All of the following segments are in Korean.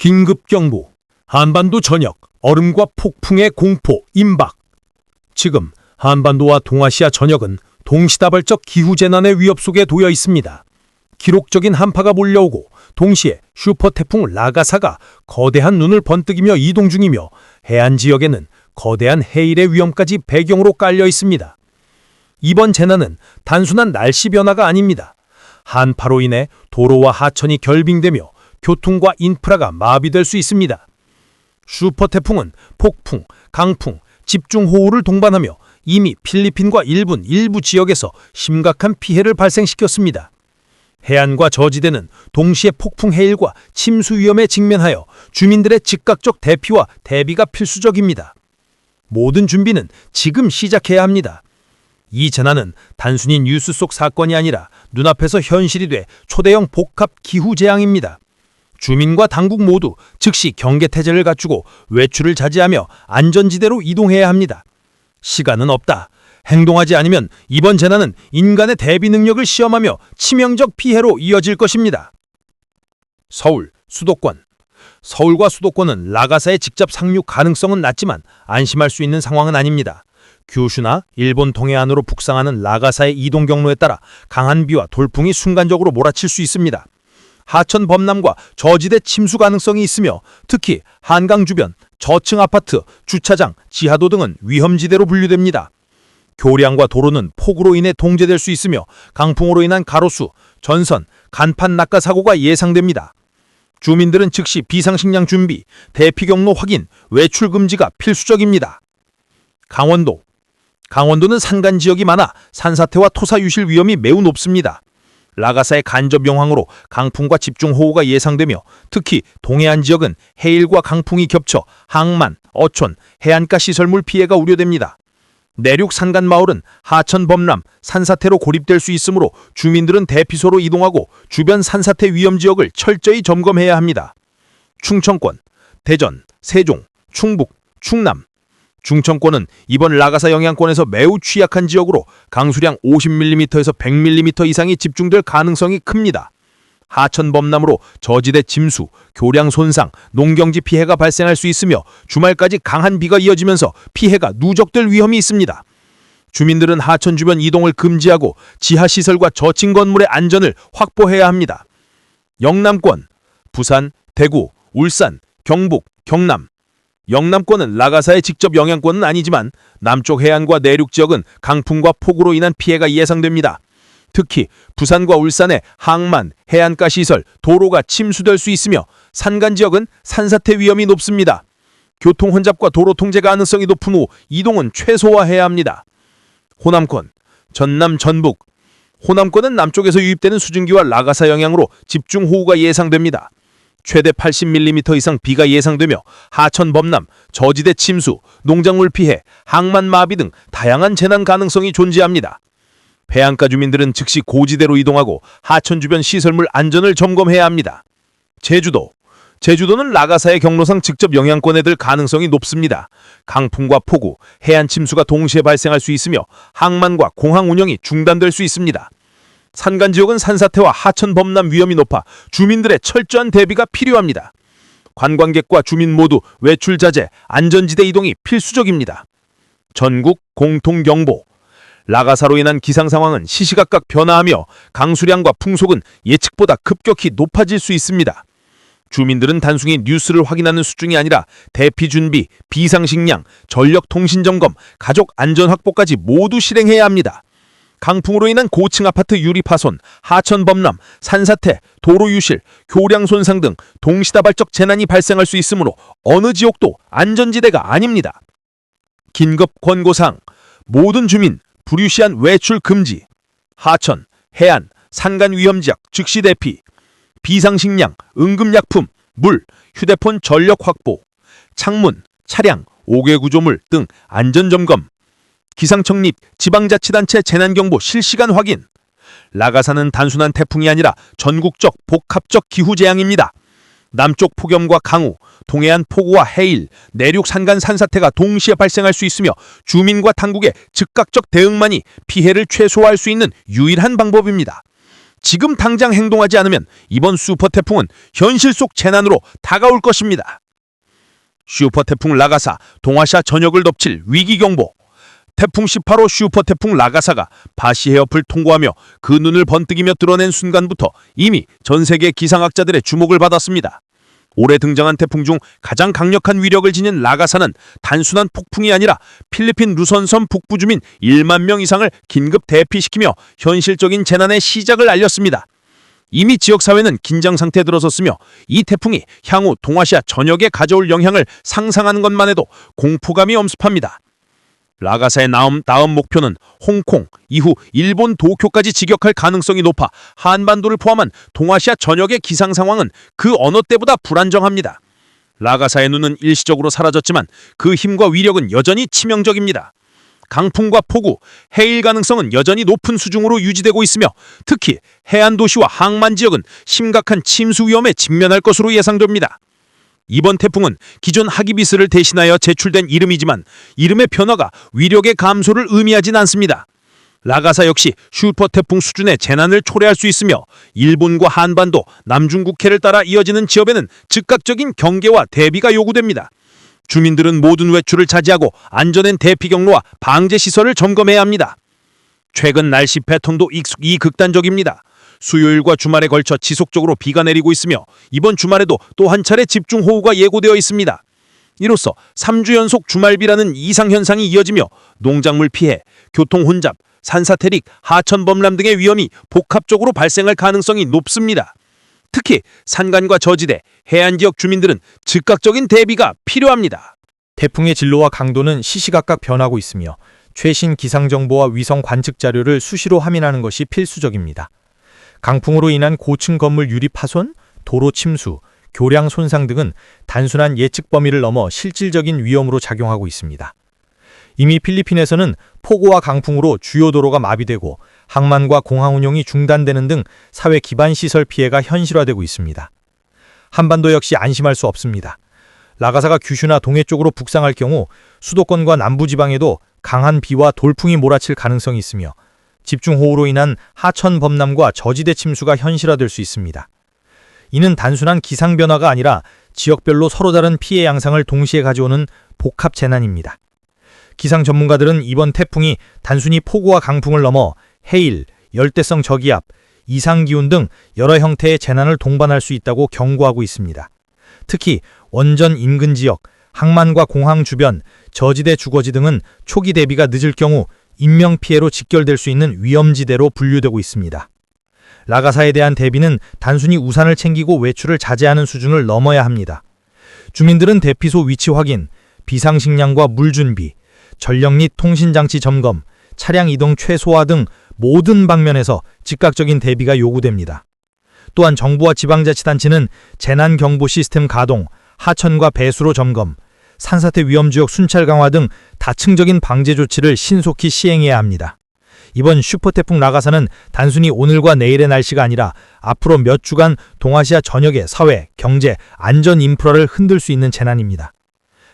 긴급경보, 한반도 전역, 얼음과 폭풍의 공포 임박. 지금 한반도와 동아시아 전역은 동시다발적 기후재난의 위협 속에 놓여 있습니다. 기록적인 한파가 몰려오고 동시에 슈퍼태풍 라가사가 거대한 눈을 번뜩이며 이동 중이며 해안 지역에는 거대한 해일의 위험까지 배경으로 깔려 있습니다. 이번 재난은 단순한 날씨 변화가 아닙니다. 한파로 인해 도로와 하천이 결빙되며 교통과 인프라가 마비될 수 있습니다. 슈퍼태풍은 폭풍, 강풍, 집중호우를 동반하며 이미 필리핀과 일본 일부 지역에서 심각한 피해를 발생시켰습니다. 해안과 저지대는 동시에 폭풍 해일과 침수 위험에 직면하여 주민들의 즉각적 대피와 대비가 필수적입니다. 모든 준비는 지금 시작해야 합니다. 이 재난은 단순히 뉴스 속 사건이 아니라 눈앞에서 현실이 돼 초대형 복합 기후재앙입니다. 주민과 당국 모두 즉시 경계태세를 갖추고 외출을 자제하며 안전지대로 이동해야 합니다. 시간은 없다. 행동하지 않으면 이번 재난은 인간의 대비 능력을 시험하며 치명적 피해로 이어질 것입니다. 서울, 수도권. 서울과 수도권은 라가사의 직접 상륙 가능성은 낮지만 안심할 수 있는 상황은 아닙니다. 규슈나 일본 동해안으로 북상하는 라가사의 이동 경로에 따라 강한 비와 돌풍이 순간적으로 몰아칠 수 있습니다. 하천 범람과 저지대 침수 가능성이 있으며 특히 한강 주변, 저층 아파트, 주차장, 지하도 등은 위험지대로 분류됩니다. 교량과 도로는 폭우로 인해 통제될 수 있으며 강풍으로 인한 가로수, 전선, 간판 낙하 사고가 예상됩니다. 주민들은 즉시 비상식량 준비, 대피 경로 확인, 외출 금지가 필수적입니다. 강원도. 강원도는 산간 지역이 많아 산사태와 토사 유실 위험이 매우 높습니다. 라가사의 간접 영향으로 강풍과 집중호우가 예상되며 특히 동해안 지역은 해일과 강풍이 겹쳐 항만, 어촌, 해안가 시설물 피해가 우려됩니다. 내륙 산간 마을은 하천 범람, 산사태로 고립될 수 있으므로 주민들은 대피소로 이동하고 주변 산사태 위험 지역을 철저히 점검해야 합니다. 충청권, 대전, 세종, 충북, 충남. 충청권은 이번 라가사 영향권에서 매우 취약한 지역으로 강수량 50mm에서 100mm 이상이 집중될 가능성이 큽니다. 하천 범람으로 저지대 침수, 교량 손상, 농경지 피해가 발생할 수 있으며 주말까지 강한 비가 이어지면서 피해가 누적될 위험이 있습니다. 주민들은 하천 주변 이동을 금지하고 지하시설과 저층 건물의 안전을 확보해야 합니다. 영남권, 부산, 대구, 울산, 경북, 경남. 영남권은 라가사의 직접 영향권은 아니지만 남쪽 해안과 내륙 지역은 강풍과 폭우로 인한 피해가 예상됩니다. 특히 부산과 울산의 항만, 해안가 시설, 도로가 침수될 수 있으며 산간 지역은 산사태 위험이 높습니다. 교통 혼잡과 도로 통제 가능성이 높은 후 이동은 최소화해야 합니다. 호남권, 전남, 전북. 호남권은 남쪽에서 유입되는 수증기와 라가사 영향으로 집중호우가 예상됩니다. 최대 80mm 이상 비가 예상되며 하천 범람, 저지대 침수, 농작물 피해, 항만 마비 등 다양한 재난 가능성이 존재합니다. 해안가 주민들은 즉시 고지대로 이동하고 하천 주변 시설물 안전을 점검해야 합니다. 제주도. 제주도는 라가사의 경로상 직접 영향권에 들 가능성이 높습니다. 강풍과 폭우, 해안 침수가 동시에 발생할 수 있으며 항만과 공항 운영이 중단될 수 있습니다. 산간 지역은 산사태와 하천 범람 위험이 높아 주민들의 철저한 대비가 필요합니다. 관광객과 주민 모두 외출 자제, 안전지대 이동이 필수적입니다. 전국 공통경보. 라가사로 인한 기상 상황은 시시각각 변화하며 강수량과 풍속은 예측보다 급격히 높아질 수 있습니다. 주민들은 단순히 뉴스를 확인하는 수준이 아니라 대피 준비, 비상식량, 전력통신 점검, 가족 안전 확보까지 모두 실행해야 합니다. 강풍으로 인한 고층 아파트 유리 파손, 하천 범람, 산사태, 도로 유실, 교량 손상 등 동시다발적 재난이 발생할 수 있으므로 어느 지역도 안전지대가 아닙니다. 긴급 권고사항. 모든 주민 불유시한 외출 금지. 하천, 해안, 산간 위험지역 즉시 대피. 비상식량, 응급약품, 물, 휴대폰 전력 확보. 창문, 차량, 5개 구조물 등 안전점검. 기상청 및 지방자치단체 재난경보 실시간 확인. 라가사는 단순한 태풍이 아니라 전국적 복합적 기후재앙입니다. 남쪽 폭염과 강우, 동해안 폭우와 해일, 내륙 산간 산사태가 동시에 발생할 수 있으며 주민과 당국의 즉각적 대응만이 피해를 최소화할 수 있는 유일한 방법입니다. 지금 당장 행동하지 않으면 이번 슈퍼 태풍은 현실 속 재난으로 다가올 것입니다. 슈퍼 태풍 라가사, 동아시아 전역을 덮칠 위기경보. 태풍 18호 슈퍼 태풍 라가사가 바시 해협을 통과하며 그 눈을 번뜩이며 드러낸 순간부터 이미 전 세계 기상학자들의 주목을 받았습니다. 올해 등장한 태풍 중 가장 강력한 위력을 지닌 라가사는 단순한 폭풍이 아니라 필리핀 루선섬 북부 주민 1만 명 이상을 긴급 대피시키며 현실적인 재난의 시작을 알렸습니다. 이미 지역사회는 긴장 상태에 들어섰으며 이 태풍이 향후 동아시아 전역에 가져올 영향을 상상하는 것만 해도 공포감이 엄습합니다. 라가사의 다음 목표는 홍콩, 이후 일본 도쿄까지 직역할 가능성이 높아 한반도를 포함한 동아시아 전역의 기상 상황은 그 어느 때보다 불안정합니다. 라가사의 눈은 일시적으로 사라졌지만 그 힘과 위력은 여전히 치명적입니다. 강풍과 폭우, 해일 가능성은 여전히 높은 수준으로 유지되고 있으며 특히 해안 도시와 항만 지역은 심각한 침수 위험에 직면할 것으로 예상됩니다. 이번 태풍은 기존 하기비스를 대신하여 제출된 이름이지만 이름의 변화가 위력의 감소를 의미하진 않습니다. 라가사 역시 슈퍼 태풍 수준의 재난을 초래할 수 있으며 일본과 한반도, 남중국해를 따라 이어지는 지역에는 즉각적인 경계와 대비가 요구됩니다. 주민들은 모든 외출을 자제하고 안전한 대피 경로와 방제 시설을 점검해야 합니다. 최근 날씨 패턴도 익숙이 극단적입니다. 수요일과 주말에 걸쳐 지속적으로 비가 내리고 있으며 이번 주말에도 또 한 차례 집중호우가 예고되어 있습니다. 이로써 3주 연속 주말비라는 이상현상이 이어지며 농작물 피해, 교통 혼잡, 산사태릭, 하천 범람 등의 위험이 복합적으로 발생할 가능성이 높습니다. 특히 산간과 저지대, 해안 지역 주민들은 즉각적인 대비가 필요합니다. 태풍의 진로와 강도는 시시각각 변하고 있으며 최신 기상정보와 위성 관측 자료를 수시로 확인하는 것이 필수적입니다. 강풍으로 인한 고층 건물 유리 파손, 도로 침수, 교량 손상 등은 단순한 예측 범위를 넘어 실질적인 위험으로 작용하고 있습니다. 이미 필리핀에서는 폭우와 강풍으로 주요 도로가 마비되고 항만과 공항 운용이 중단되는 등 사회 기반 시설 피해가 현실화되고 있습니다. 한반도 역시 안심할 수 없습니다. 라가사가 규슈나 동해 쪽으로 북상할 경우 수도권과 남부지방에도 강한 비와 돌풍이 몰아칠 가능성이 있으며 집중호우로 인한 하천 범람과 저지대 침수가 현실화될 수 있습니다. 이는 단순한 기상 변화가 아니라 지역별로 서로 다른 피해 양상을 동시에 가져오는 복합 재난입니다. 기상 전문가들은 이번 태풍이 단순히 폭우와 강풍을 넘어 해일, 열대성 저기압, 이상기온 등 여러 형태의 재난을 동반할 수 있다고 경고하고 있습니다. 특히 원전 인근 지역, 항만과 공항 주변, 저지대 주거지 등은 초기 대비가 늦을 경우 인명피해로 직결될 수 있는 위험지대로 분류되고 있습니다. 라가사에 대한 대비는 단순히 우산을 챙기고 외출을 자제하는 수준을 넘어야 합니다. 주민들은 대피소 위치 확인, 비상식량과 물 준비, 전력 및 통신장치 점검, 차량 이동 최소화 등 모든 방면에서 즉각적인 대비가 요구됩니다. 또한 정부와 지방자치단체는 재난경보 시스템 가동, 하천과 배수로 점검, 산사태 위험지역 순찰 강화 등 다층적인 방제 조치를 신속히 시행해야 합니다. 이번 슈퍼태풍 라가사는 단순히 오늘과 내일의 날씨가 아니라 앞으로 몇 주간 동아시아 전역의 사회, 경제, 안전 인프라를 흔들 수 있는 재난입니다.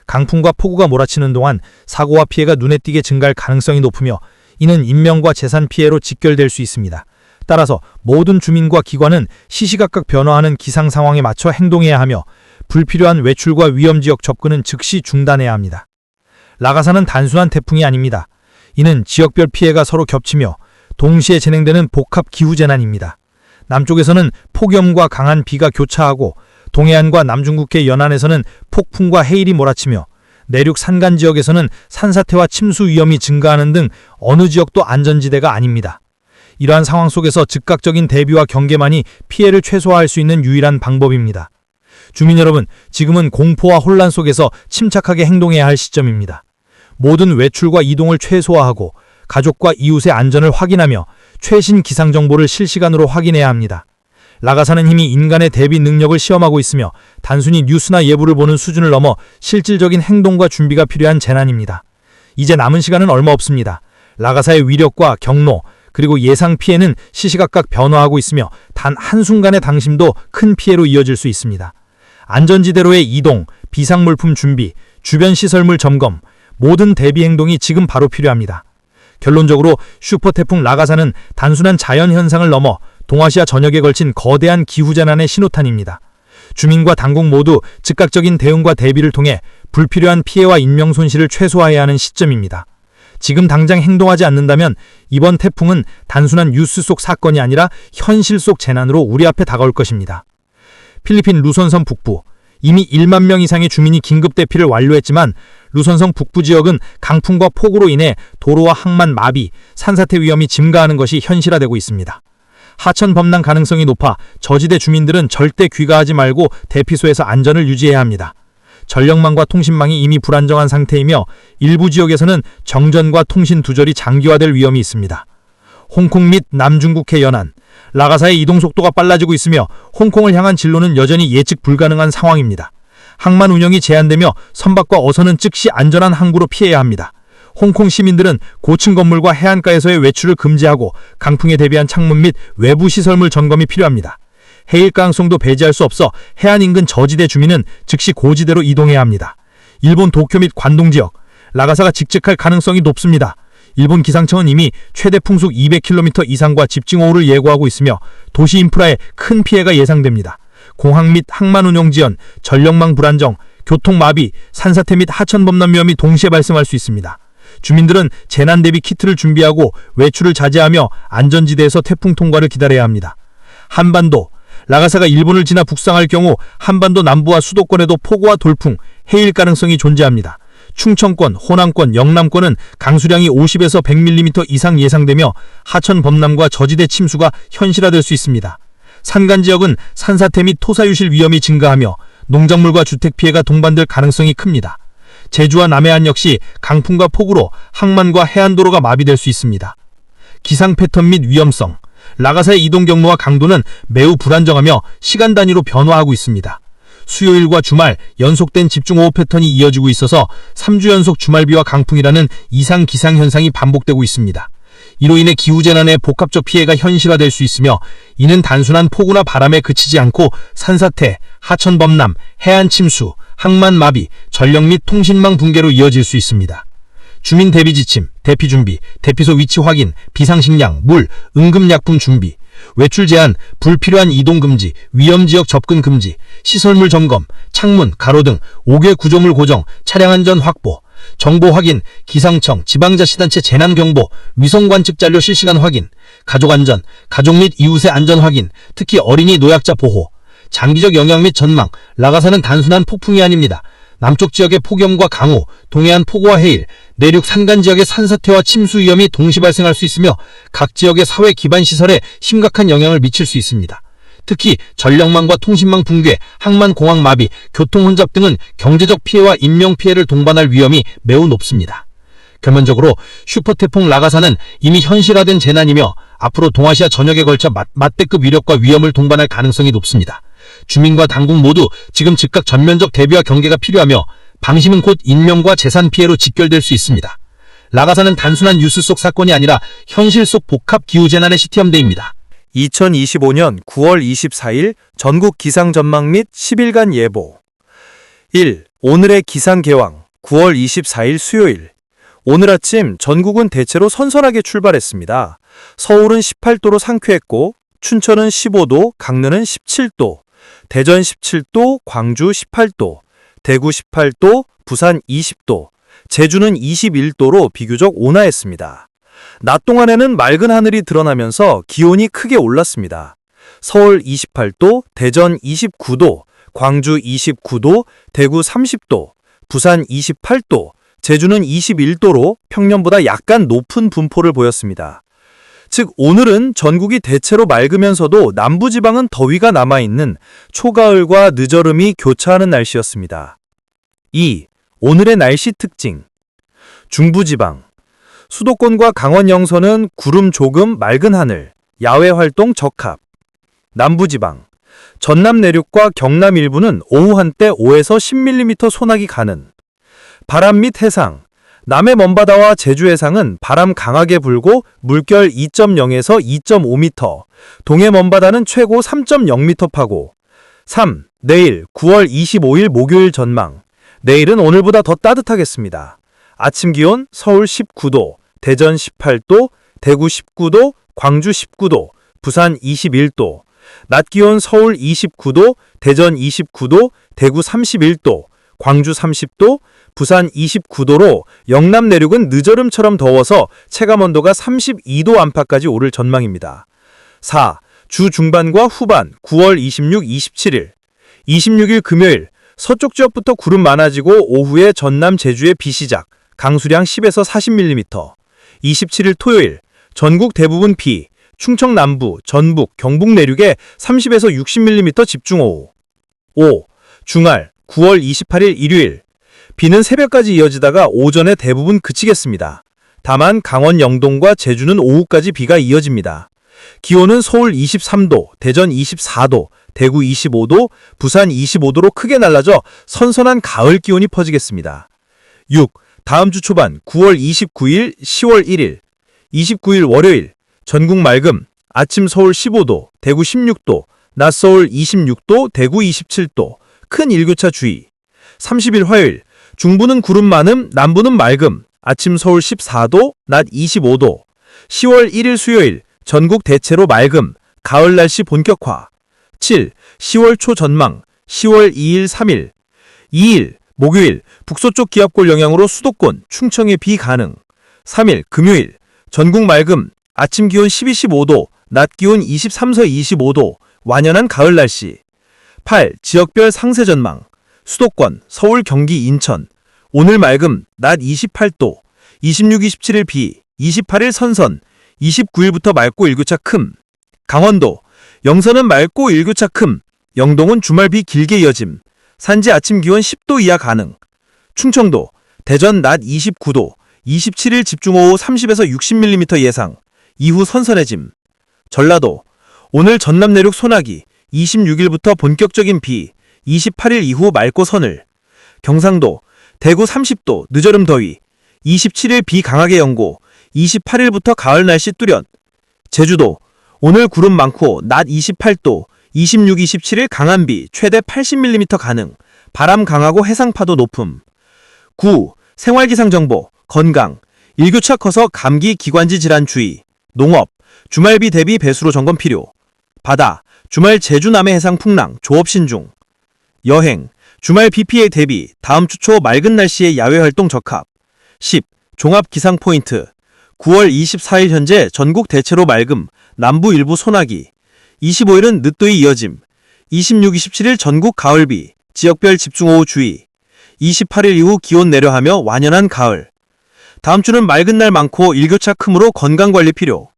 강풍과 폭우가 몰아치는 동안 사고와 피해가 눈에 띄게 증가할 가능성이 높으며 이는 인명과 재산 피해로 직결될 수 있습니다. 따라서 모든 주민과 기관은 시시각각 변화하는 기상 상황에 맞춰 행동해야 하며 불필요한 외출과 위험지역 접근은 즉시 중단해야 합니다. 라가사는 단순한 태풍이 아닙니다. 이는 지역별 피해가 서로 겹치며 동시에 진행되는 복합 기후재난입니다. 남쪽에서는 폭염과 강한 비가 교차하고 동해안과 남중국해 연안에서는 폭풍과 해일이 몰아치며 내륙 산간 지역에서는 산사태와 침수 위험이 증가하는 등 어느 지역도 안전지대가 아닙니다. 이러한 상황 속에서 즉각적인 대비와 경계만이 피해를 최소화할 수 있는 유일한 방법입니다. 주민 여러분, 지금은 공포와 혼란 속에서 침착하게 행동해야 할 시점입니다. 모든 외출과 이동을 최소화하고 가족과 이웃의 안전을 확인하며 최신 기상 정보를 실시간으로 확인해야 합니다. 라가사는 이미 인간의 대비 능력을 시험하고 있으며 단순히 뉴스나 예보를 보는 수준을 넘어 실질적인 행동과 준비가 필요한 재난입니다. 이제 남은 시간은 얼마 없습니다. 라가사의 위력과 경로, 그리고 예상 피해는 시시각각 변화하고 있으며 단 한순간의 당심도 큰 피해로 이어질 수 있습니다. 안전지대로의 이동, 비상물품 준비, 주변 시설물 점검, 모든 대비 행동이 지금 바로 필요합니다. 결론적으로 슈퍼태풍 라가사는 단순한 자연현상을 넘어 동아시아 전역에 걸친 거대한 기후재난의 신호탄입니다. 주민과 당국 모두 즉각적인 대응과 대비를 통해 불필요한 피해와 인명 손실을 최소화해야 하는 시점입니다. 지금 당장 행동하지 않는다면 이번 태풍은 단순한 뉴스 속 사건이 아니라 현실 속 재난으로 우리 앞에 다가올 것입니다. 필리핀 루손섬 북부, 이미 1만 명 이상의 주민이 긴급 대피를 완료했지만 루손섬 북부 지역은 강풍과 폭우로 인해 도로와 항만 마비, 산사태 위험이 증가하는 것이 현실화되고 있습니다. 하천 범람 가능성이 높아 저지대 주민들은 절대 귀가하지 말고 대피소에서 안전을 유지해야 합니다. 전력망과 통신망이 이미 불안정한 상태이며 일부 지역에서는 정전과 통신 두절이 장기화될 위험이 있습니다. 홍콩 및 남중국해 연안, 라가사의 이동 속도가 빨라지고 있으며 홍콩을 향한 진로는 여전히 예측 불가능한 상황입니다. 항만 운영이 제한되며 선박과 어선은 즉시 안전한 항구로 피해야 합니다. 홍콩 시민들은 고층 건물과 해안가에서의 외출을 금지하고 강풍에 대비한 창문 및 외부 시설물 점검이 필요합니다. 해일 가능성도 배제할 수 없어 해안 인근 저지대 주민은 즉시 고지대로 이동해야 합니다. 일본 도쿄 및 관동 지역, 라가사가 직직할 가능성이 높습니다. 일본 기상청은 이미 최대 풍속 200km 이상과 집중호우를 예고하고 있으며 도시 인프라에 큰 피해가 예상됩니다. 공항 및 항만 운영 지연, 전력망 불안정, 교통 마비, 산사태 및 하천 범람 위험이 동시에 발생할 수 있습니다. 주민들은 재난 대비 키트를 준비하고 외출을 자제하며 안전지대에서 태풍 통과를 기다려야 합니다. 한반도, 라가사가 일본을 지나 북상할 경우 한반도 남부와 수도권에도 폭우와 돌풍, 해일 가능성이 존재합니다. 충청권, 호남권, 영남권은 강수량이 50에서 100mm 이상 예상되며 하천 범람과 저지대 침수가 현실화될 수 있습니다. 산간 지역은 산사태 및 토사유실 위험이 증가하며 농작물과 주택 피해가 동반될 가능성이 큽니다. 제주와 남해안 역시 강풍과 폭우로 항만과 해안도로가 마비될 수 있습니다. 기상 패턴 및 위험성, 라가사의 이동 경로와 강도는 매우 불안정하며 시간 단위로 변화하고 있습니다. 수요일과 주말 연속된 집중호우 패턴이 이어지고 있어서 3주 연속 주말비와 강풍이라는 이상 기상 현상이 반복되고 있습니다. 이로 인해 기후재난의 복합적 피해가 현실화될 수 있으며 이는 단순한 폭우나 바람에 그치지 않고 산사태, 하천 범람, 해안 침수, 항만 마비, 전력 및 통신망 붕괴로 이어질 수 있습니다. 주민 대비 지침, 대피 준비, 대피소 위치 확인, 비상식량, 물, 응급약품 준비, 외출 제한, 불필요한 이동 금지, 위험지역 접근 금지, 시설물 점검, 창문, 가로 등 5개 구조물 고정, 차량 안전 확보, 정보 확인, 기상청, 지방자치단체 재난경보, 위성관측 잔료 실시간 확인, 가족 안전, 가족 및 이웃의 안전 확인, 특히 어린이 노약자 보호, 장기적 영향 및 전망, 라가사는 단순한 폭풍이 아닙니다. 남쪽 지역의 폭염과 강우, 동해안 폭우와 해일, 내륙 산간 지역의 산사태와 침수 위험이 동시 발생할 수 있으며 각 지역의 사회 기반 시설에 심각한 영향을 미칠 수 있습니다. 특히 전력망과 통신망 붕괴, 항만 공항 마비, 교통 혼잡 등은 경제적 피해와 인명 피해를 동반할 위험이 매우 높습니다. 결론적으로 슈퍼태풍 라가사는 이미 현실화된 재난이며 앞으로 동아시아 전역에 걸쳐 맞대급 위력과 위험을 동반할 가능성이 높습니다. 주민과 당국 모두 지금 즉각 전면적 대비와 경계가 필요하며 방심은 곧 인명과 재산 피해로 직결될 수 있습니다. 라가사는 단순한 뉴스 속 사건이 아니라 현실 속 복합 기후재난의 시티험대입니다. 2025년 9월 24일 전국 기상 전망 및 10일간 예보. 1. 오늘의 기상 개왕 9월 24일 수요일. 오늘 아침 전국은 대체로 선선하게 출발했습니다. 서울은 18도로 상쾌했고 춘천은 15도, 강릉은 17도, 대전 17도, 광주 18도, 대구 18도, 부산 20도, 제주는 21도로 비교적 온화했습니다. 낮 동안에는 맑은 하늘이 드러나면서 기온이 크게 올랐습니다. 서울 28도, 대전 29도, 광주 29도, 대구 30도, 부산 28도, 제주는 21도로 평년보다 약간 높은 분포를 보였습니다. 즉 오늘은 전국이 대체로 맑으면서도 남부지방은 더위가 남아있는 초가을과 늦여름이 교차하는 날씨였습니다. 2. 오늘의 날씨 특징. 중부지방. 수도권과 강원 영서는 구름 조금, 맑은 하늘, 야외 활동 적합. 남부지방. 전남 내륙과 경남 일부는 오후 한때 5에서 10mm 소나기 가능. 바람 및 해상. 남해 먼바다와 제주 해상은 바람 강하게 불고 물결 2.0에서 2.5m, 동해 먼바다는 최고 3.0m 파고. 3. 내일 9월 25일 목요일 전망. 내일은 오늘보다 더 따뜻하겠습니다. 아침 기온 서울 19도, 대전 18도, 대구 19도, 광주 19도, 부산 21도, 낮 기온 서울 29도, 대전 29도, 대구 31도, 광주 30도, 부산 29도로 영남 내륙은 늦여름처럼 더워서 체감온도가 32도 안팎까지 오를 전망입니다. 4. 주 중반과 후반 9월 26, 27일 26일 금요일 서쪽 지역부터 구름 많아지고 오후에 전남 제주에 비 시작, 강수량 10에서 40mm. 27일 토요일 전국 대부분 비, 충청 남부, 전북, 경북 내륙에 30에서 60mm 집중호우. 5. 주말 9월 28일 일요일 비는 새벽까지 이어지다가 오전에 대부분 그치겠습니다. 다만 강원 영동과 제주는 오후까지 비가 이어집니다. 기온은 서울 23도, 대전 24도, 대구 25도, 부산 25도로 크게 날라져 선선한 가을 기온이 퍼지겠습니다. 6. 다음 주 초반 9월 29일, 10월 1일 29일 월요일 전국 맑음, 아침 서울 15도, 대구 16도, 낮 서울 26도, 대구 27도, 큰 일교차 주의. 30일 화요일 중부는 구름 많음, 남부는 맑음, 아침 서울 14도, 낮 25도. 10월 1일 수요일 전국 대체로 맑음, 가을 날씨 본격화. 7. 10월 초 전망 10월 2일 3일 2일 목요일 북서쪽 기압골 영향으로 수도권, 충청에 비 가능. 3일 금요일 전국 맑음, 아침 기온 12, 15도, 낮 기온 23서 25도, 완연한 가을 날씨. 8. 지역별 상세 전망 수도권, 서울, 경기, 인천 오늘 맑음, 낮 28도, 26, 27일 비, 28일 선선, 29일부터 맑고 일교차 큼. 강원도 영서는 맑고 일교차 큼, 영동은 주말 비 길게 이어짐, 산지 아침 기온 10도 이하 가능. 충청도 대전 낮 29도, 27일 집중호우 30에서 60mm 예상, 이후 선선해짐. 전라도 오늘 전남 내륙 소나기, 26일부터 본격적인 비, 28일 이후 맑고 서늘. 경상도 대구 30도, 늦여름 더위, 27일 비 강하게 연고, 28일부터 가을 날씨 뚜렷. 제주도 오늘 구름 많고 낮 28도, 26, 27일 강한 비, 최대 80mm 가능, 바람 강하고 해상파도 높음. 9. 생활기상정보, 건강, 일교차 커서 감기, 기관지 질환 주의. 농업, 주말 비 대비 배수로 점검 필요. 바다, 주말 제주 남해 해상 풍랑, 조업 신중. 여행, 주말 비 피해 대비, 다음 주 초 맑은 날씨에 야외 활동 적합. 10. 종합 기상 포인트 9월 24일 현재 전국 대체로 맑음, 남부 일부 소나기. 25일은 늦더위 이어짐. 26, 27일 전국 가을비, 지역별 집중호우 주의. 28일 이후 기온 내려하며 완연한 가을. 다음 주는 맑은 날 많고 일교차 크므로 건강관리 필요.